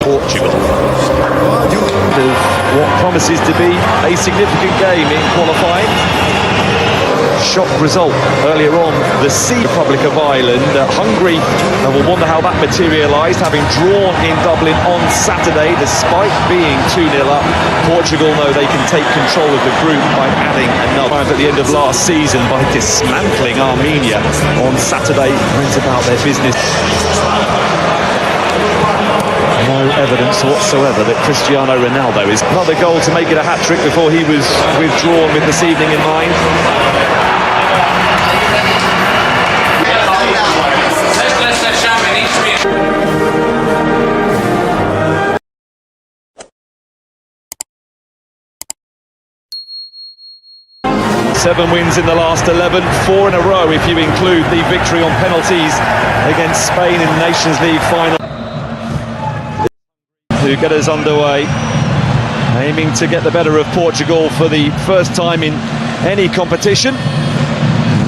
Portugal. What promises to be a significant game in qualifying. Shock result earlier on, the Republic of Ireland. Hungary will wonder how that materialised, having drawn in Dublin on Saturday despite being 2-0 up. Portugal know they can take control of the group by adding another at the end of last season by dismantling Armenia on Saturday. Went about their business. No evidence whatsoever that Cristiano Ronaldo is another goal to make it a hat-trick before he was withdrawn with this evening in mind. 7 wins in the last 11, 4 in a row if you include the victory on penalties against Spain in the Nations League final. To get us underway, aiming to get the better of Portugal for the first time in any competition,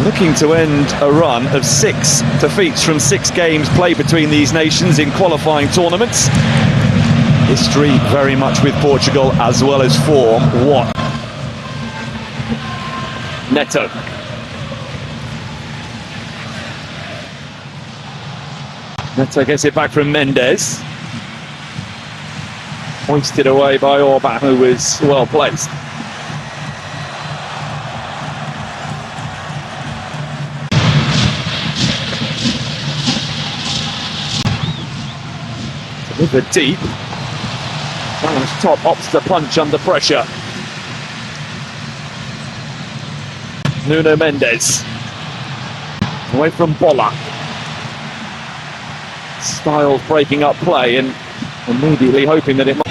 looking to end a run of 6 defeats from 6 games played between these nations in qualifying tournaments. History very much with Portugal as well as form. What? Neto. Neto gets it back from Mendes. Hoisted away by Orban, who was well placed. Delivered deep. Top opts to punch under pressure. Nuno Mendes. Away from Bola. Styles breaking up play and immediately hoping that it might.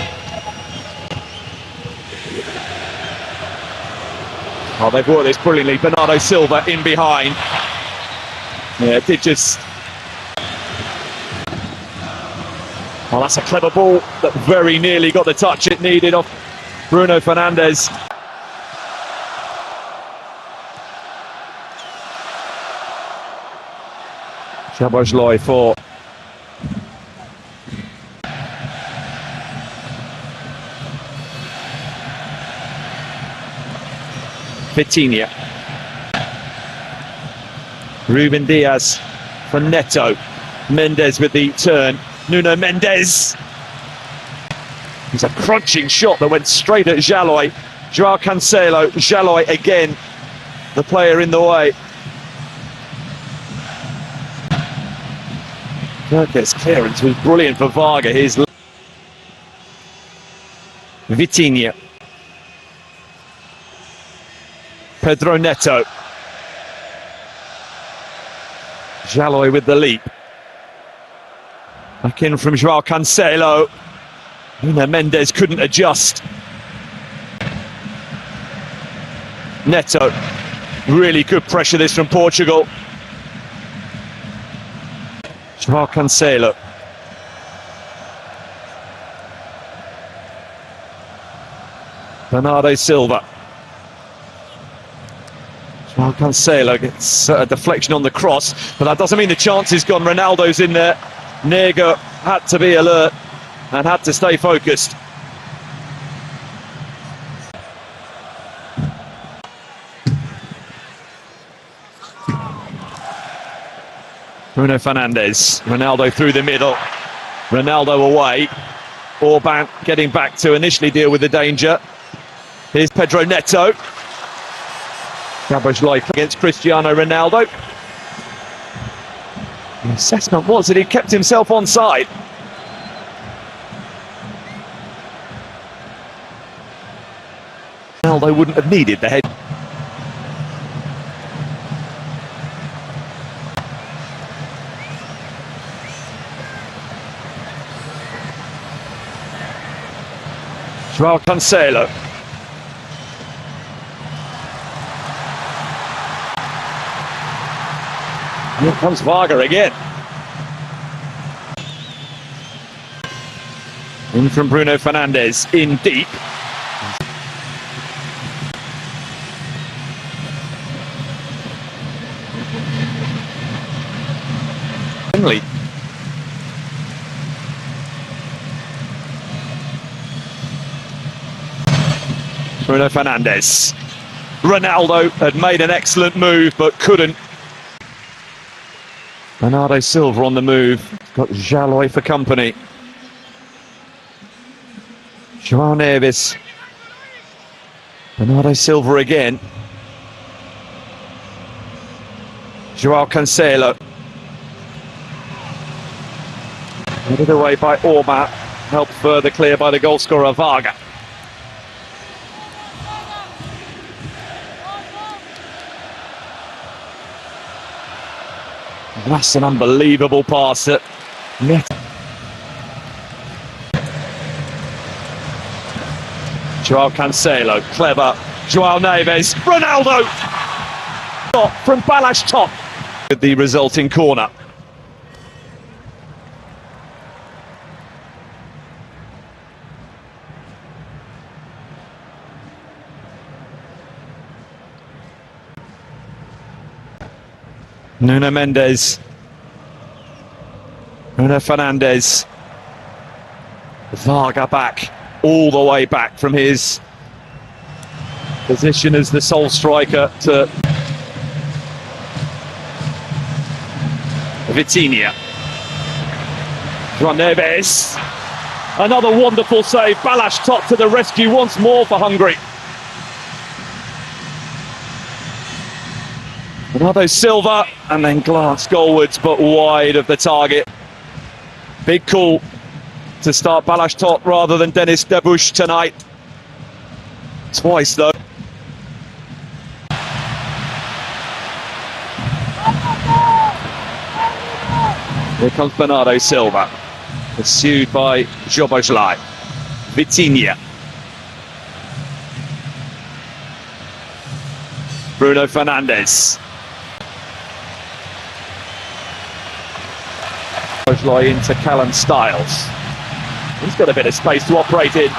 Oh, they've worked this brilliantly. Bernardo Silva in behind. Yeah, it did just... Well, that's a clever ball that very nearly got the touch it needed off Bruno Fernandes. Szoboszlai for Vitinha. Ruben Diaz for Neto. Mendes with the turn. Nuno Mendes. It's a crunching shot that went straight at Jaloi. Joao Cancelo. Jaloi again, the player in the way. Kirk's clearance was brilliant for Varga. His Vitinha. Pedro Neto. Jaloi with the leap. Back in from Joao Cancelo. Nuno Mendes couldn't adjust. Neto. Really good pressure this from Portugal. Joao Cancelo. Bernardo Silva. Joao Cancelo gets a deflection on the cross, but that doesn't mean the chance is gone. Ronaldo's in there. Nega had to be alert and had to stay focused. Bruno Fernandes. Ronaldo through the middle. Ronaldo away. Orban getting back to initially deal with the danger. Here's Pedro Neto. Szoboszlai against Cristiano Ronaldo. The assessment was that he kept himself onside. Ronaldo wouldn't have needed the head. Joao Cancelo. Here comes Varga again. In from Bruno Fernandes, in deep. Bruno Fernandes. Ronaldo had made an excellent move but couldn't. Bernardo Silva on the move. Got Jaloy for company. João Neves. Bernardo Silva again. João Cancelo. Headed away by Orma. Helped further clear by the goalscorer Varga. That's an unbelievable pass at net. João Cancelo, clever. João Neves, Ronaldo! From Balázs top. With the resulting corner. Nuno Mendes. Bruno Fernandes. Varga back, all the way back from his position as the sole striker to Vitinha. João Neves. Another wonderful save. Balázs top to the rescue once more for Hungary. Bernardo Silva, and then glanced goalwards but wide of the target. Big call to start Balázs top rather than Denis Debush tonight. Twice though. Here comes Bernardo Silva, pursued by Szoboszlai. Vitinha. Bruno Fernandes. Szoboszlai into Callum Styles. He's got a bit of space to operate in.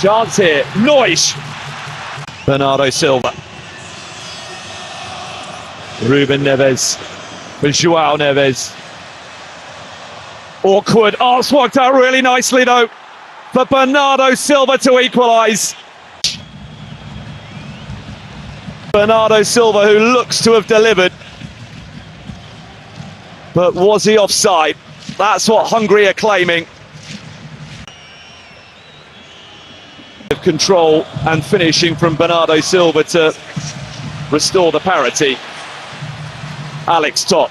Chance here, Neusch. Bernardo Silva. Ruben Neves for João Neves. Awkward. Oh, it's worked out really nicely though for Bernardo Silva to equalise. Bernardo Silva, who looks to have delivered. But was he offside? That's what Hungary are claiming. Control and finishing from Bernardo Silva to restore the parity. Alex Top.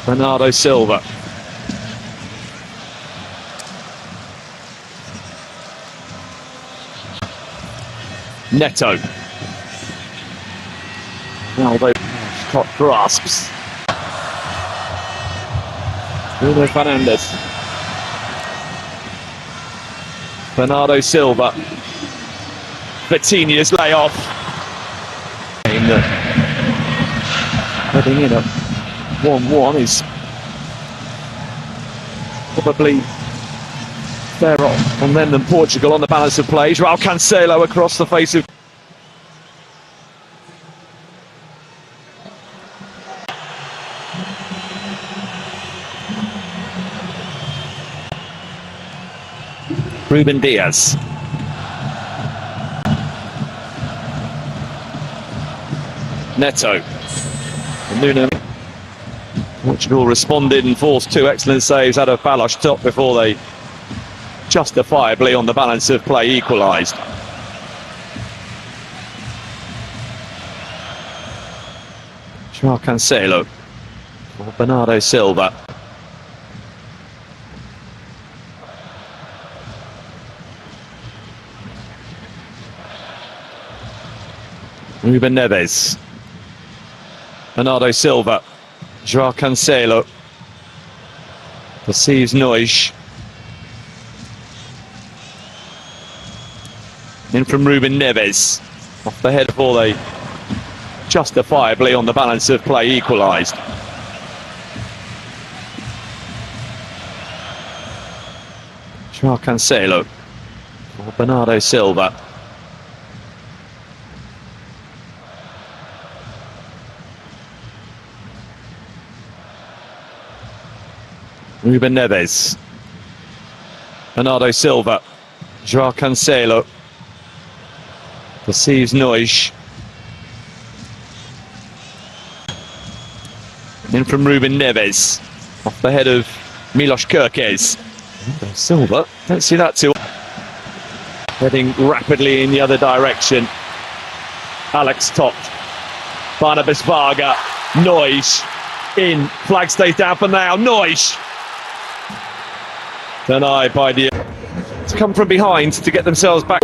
Bernardo Silva. Neto. Ronaldo top grasps. Bruno Fernandes. Bernardo Silva. Vitinha's layoff. Heading in at 1-1 is probably fairer on them than Portugal on the balance of play. João Cancelo across the face of Ruben Diaz. Neto. And Nuno. Portugal responded and forced two excellent saves out of Balázs top before they justifiably on the balance of play equalised. João Cancelo for Bernardo Silva. Ruben Neves. Bernardo Silva. João Cancelo. Perceives Neusch. In from Ruben Neves. Off the head before they justifiably on the balance of play equalised. João Cancelo for Bernardo Silva. Ruben Neves. Bernardo Silva. Joao Cancelo. Perceives Nois. In from Ruben Neves. Off the head of Milos Kerkez. Silva. Don't see that too. Heading rapidly in the other direction. Alex Topt. Barnabas Varga. Nois. In. Flag stays down for now. Nois. Denied by the... to come from behind to get themselves back.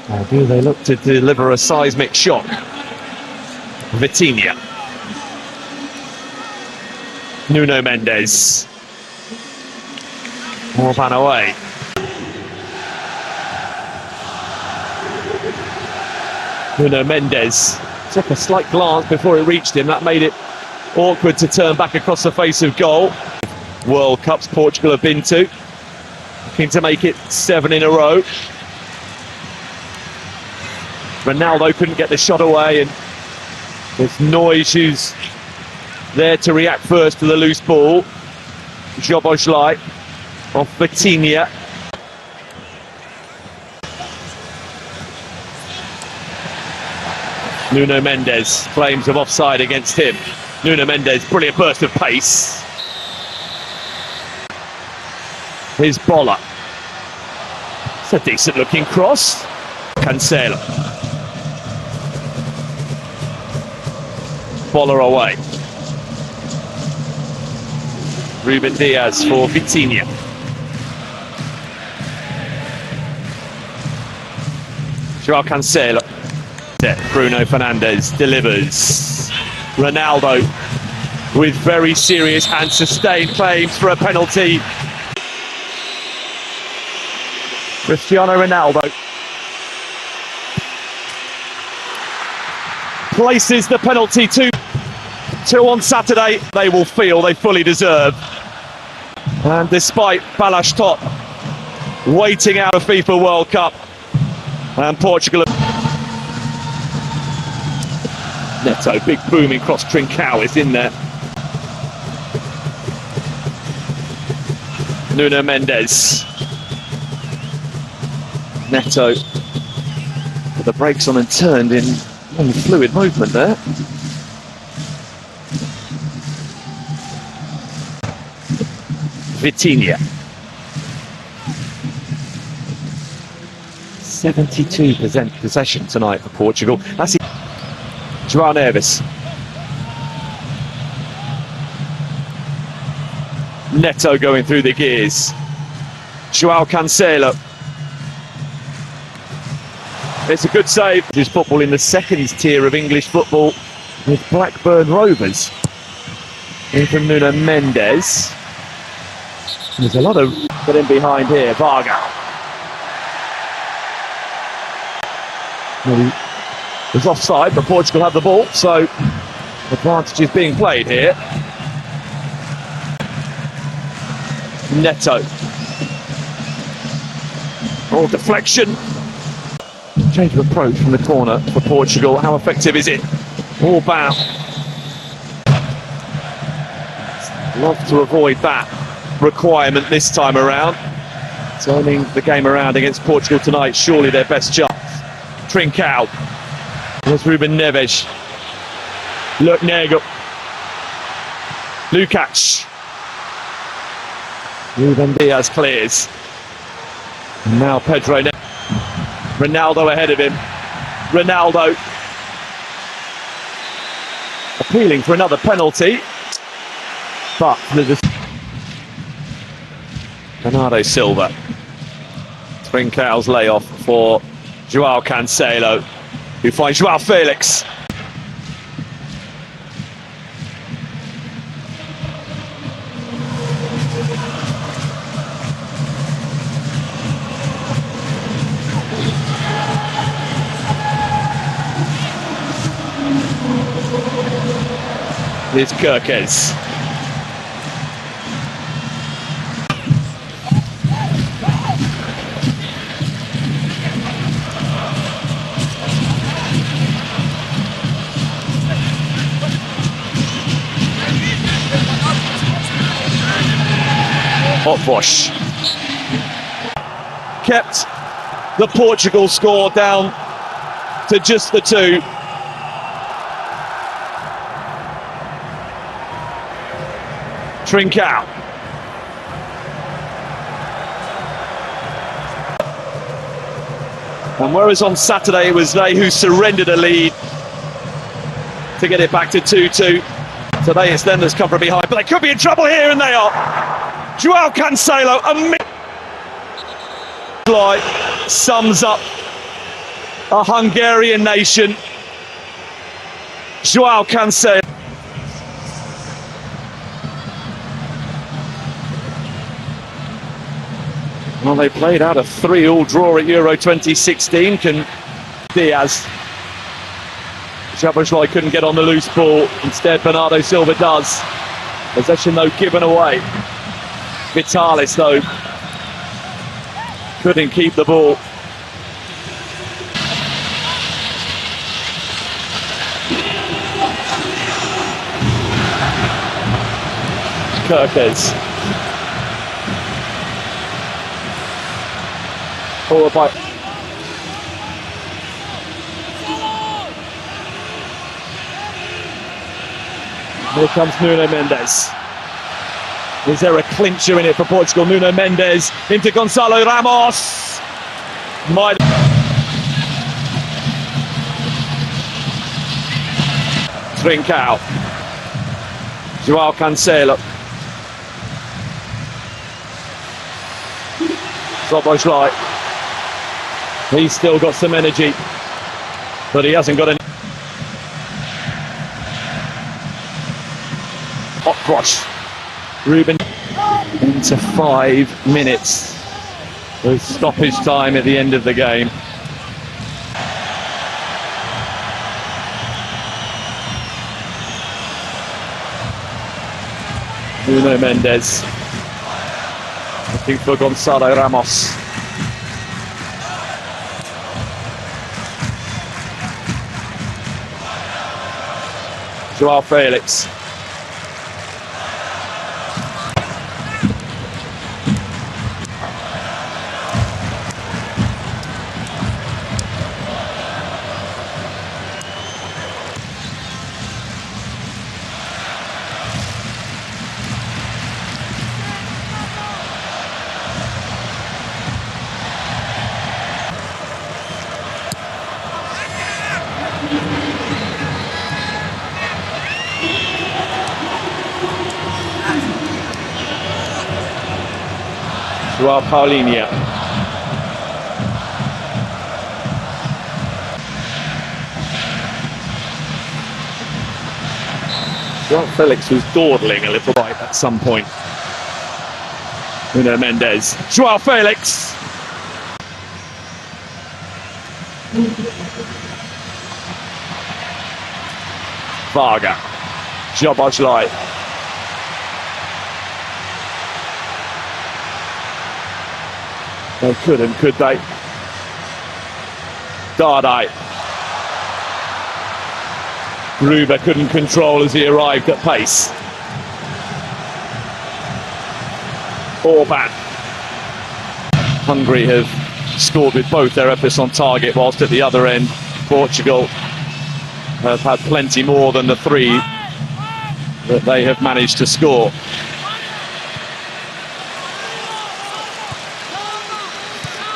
How do they look to deliver a seismic shock? Vitinha. Nuno Mendes. Orban away. Nuno Mendes took a slight glance before it reached him. That made it awkward to turn back across the face of goal. World Cups Portugal have been to. Looking to make it 7 in a row. Ronaldo couldn't get the shot away, and there's Nois who's there to react first to the loose ball. Jobojlai off Vitinha. Nuno Mendes, claims of offside against him. Nuno Mendes, brilliant burst of pace. Here's Bola. It's a decent looking cross. Cancelo. Bola away. Ruben Diaz for Vitinha. Joao Cancelo. Bruno Fernandes delivers. Ronaldo with very serious and sustained claims for a penalty. Cristiano Ronaldo places the penalty to on Saturday. They will feel they fully deserve. And despite Balázs Top waiting out a FIFA World Cup, and Portugal... Neto, big booming cross. Trincao is in there. Nuno Mendes. Neto with the brakes on and turned in long fluid movement there. Vitinha. 72% possession tonight for Portugal. That's it. Joao Neves. Neto going through the gears. Joao Cancelo. It's a good save. His football in the second tier of English football with Blackburn Rovers. In from Nuno Mendes. There's a lot of get in behind here. Varga. Well, was offside, but Portugal have the ball, so advantage is being played here. Neto. Oh, deflection. Change of approach from the corner for Portugal. How effective is it? All bound. Love to avoid that requirement this time around. Turning the game around against Portugal tonight, surely their best chance. Trincao. There's Ruben Neves. Look, Nego. Lukacs. Ruben Diaz clears. And now Pedro. Ronaldo ahead of him. Ronaldo. Appealing for another penalty. But Bernardo Silva. Trincao's layoff for Joao Cancelo, who finds Joao Felix. Here's Kerkez. Hotbosch kept the Portugal score down to just the 2. Trincao. And whereas on Saturday it was they who surrendered a lead to get it back to 2-2, today it's them that's come from behind. But they could be in trouble here, and they are. Joao Cancelo, sums up a Hungarian nation. Joao Cancelo. Well, they played out a 3-3 draw at Euro 2016. Diaz. Szoboszlai couldn't get on the loose ball. Instead, Bernardo Silva does. Possession, though, given away. Vitalis, though, couldn't keep the ball. Kirkes. Followed by here comes Nuno Mendes. Is there a clincher in it for Portugal? Nuno Mendes into Gonçalo Ramos. Trincao. Joao Cancelo. Szoboszlai. He's still got some energy, but he hasn't got any. Hotbosch. Ruben into 5 minutes with stoppage time at the end of the game. Nuno Mendes looking for Gonçalo Ramos. Joao Felix. Joao Paulinho. Joao Felix was dawdling a little bit at some point. Nuno Mendes. Joao Felix. Varga. Szoboszlai. They couldn't, could they? Dardai. Gruber couldn't control as he arrived at pace. Orban. Hungary have scored with both their efforts on target, whilst at the other end, Portugal have had plenty more than the 3 that they have managed to score.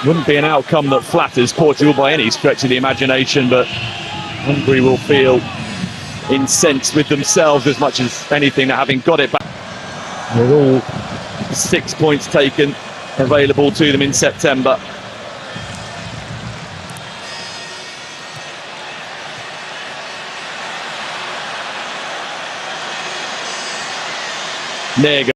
Wouldn't be an outcome that flatters Portugal by any stretch of the imagination, but Hungary will feel incensed with themselves as much as anything, that having got it back with all 6 points taken available to them in September. Nega.